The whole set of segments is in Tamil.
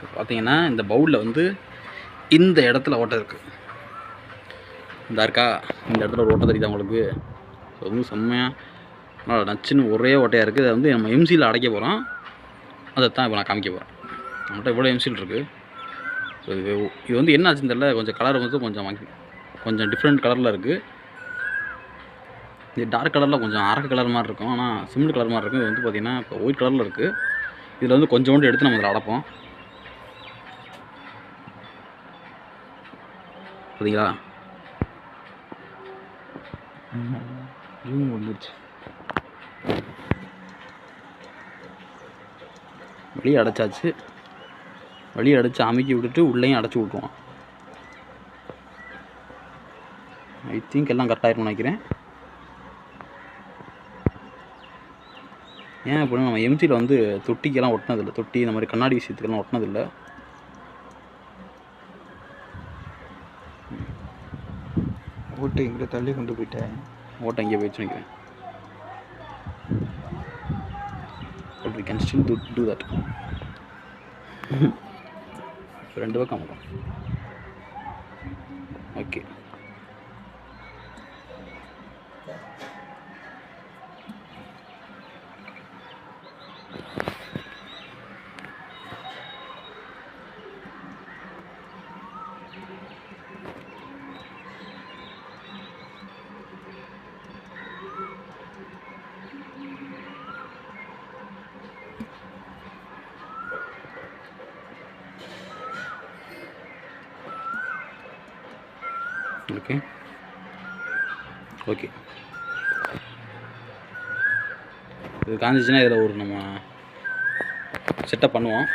ஸோ பார்த்தீங்கன்னா இந்த பவுலில் வந்து இந்த இடத்துல ஓட்டை இருக்குது. இந்த இருக்கா, இந்த இடத்துல ஒரு ஓட்டை தெரியுது உங்களுக்கு. ஸோ வந்து செம்மையாக நச்சுன்னு ஒரே ஓட்டையாக இருக்குது. அதை வந்து நம்ம எம்சியில் அடைக்க போகிறோம். அதைத்தான் இப்போ நான் காமிக்க போகிறேன். நம்மகிட்ட இவ்வளோ எம்சில் இருக்குது. ஸோ இது வந்து என்ன ஆச்சுன்னு தெரியல, கொஞ்சம் கலர் வந்து கொஞ்சம் டிஃப்ரெண்ட் கலரில் இருக்குது. இது டார்க் கலரில் கொஞ்சம் அரக்கு கலர் மாதிரி இருக்கும், ஆனால் சிமெண்ட் கலர் மாதிரி இருக்கும். இது வந்து பார்த்திங்கன்னா இப்போ ஒயிட் கலரில் இருக்குது. இதில் வந்து கொஞ்சோண்டு எடுத்து நம்ம இதில் அடைப்போம். பார்த்தீங்களா, வந்துருச்சு. வெளியே அடைச்சாச்சு. வெளியே அடைச்சி அமுக்கி விட்டுட்டு உள்ளேயும் அடைச்சி விட்ருவோம். ஐ திங்க் எல்லாம் கரெக்டாக இருக்கும்னு நினைக்கிறேன். ஏன் அப்படின்னா நம்ம எம்சியில் வந்து தொட்டிக்கெல்லாம் ஒட்டினதில்லை. தொட்டி இந்த மாதிரி கண்ணாடி விஷயத்துக்கெல்லாம் ஒட்டினதில்லை. ஓட்டை இங்கே தள்ளி கொண்டு போயிட்டேன். ஓட்டை இங்கே போயிடுச்சு நினைக்கிறேன். But we can still do that. ரெண்டு பக்கம் வரும். Okay, okay okay. இது காஞ்சிச்சுன்னா இதில் ஒரு நம்ம செட்டப் பண்ணுவோம்.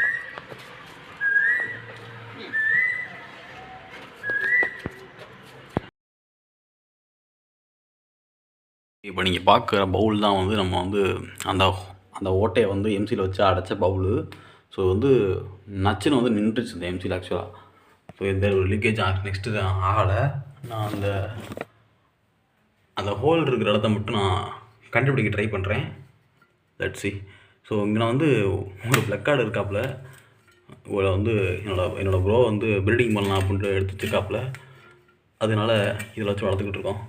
இப்போ நீங்கள் பார்க்குற பவுல் தான் வந்து நம்ம வந்து அந்த ஓட்டையை வந்து எம்சியில் வச்சு அடைச்ச பவுலு. ஸோ வந்து நச்சுன்னு வந்து நின்றுச்சு இந்த எம்சியில் ஆக்சுவலாக. ஸோ எந்த ஒரு லீக்கேஜ் நெக்ஸ்ட்டு ஆகலை. நான் அந்த ஹோல் இருக்கிற இடத்த மட்டும் நான் கண்டுபிடிக்க ட்ரை பண்ணுறேன். Let's see. ஸோ இங்கே நான் வந்து ஒரு ப்ளக் கார்டு இருக்காப்புல. இவ்வளோ வந்து என்னோடய ப்ரோ வந்து பில்டிங் பண்ணலாம் அப்படின்ட்டு எடுத்து வச்சுருக்காப்புல. அதனால் இதில் வச்சு வளர்த்துக்கிட்டு இருக்கோம்.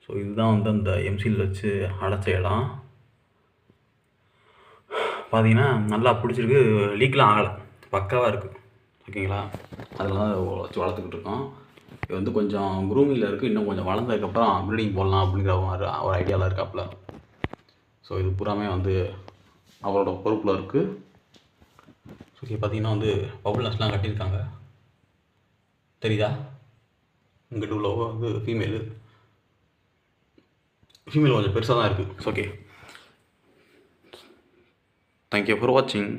ஸோ இதுதான் வந்து அந்த எம்சியில் வச்சு அடைச்ச இடம். பார்த்தீங்கன்னா நல்லா பிடிச்சிருக்கு. லீக்லாம் ஆகலை, பக்காவாக இருக்குது. ஓகேங்களா, அதில் தான் வச்சு வளர்த்துக்கிட்டு இருக்கோம். இது வந்து கொஞ்சம் க்ரூமிங்கில் இருக்குது. இன்னும் கொஞ்சம் வளர்ந்ததுக்கப்புறம் பில்டிங் போடலாம் அப்படிங்கிற ஒரு ஐடியாவில் இருக்காப்புல. ஸோ இது பூராமே வந்து அவரோட பொறுப்பில் இருக்குது. ஓகே, பார்த்தீங்கன்னா வந்து பபுள் நஸ்லாம் கட்டியிருக்காங்க. தெரியுதா, இங்கிட்ட உள்ள வந்து ஃபீமேல் கொஞ்சம் பெருசாக தான் இருக்குது. ஓகே, தேங்க்யூ ஃபார் வாட்சிங்.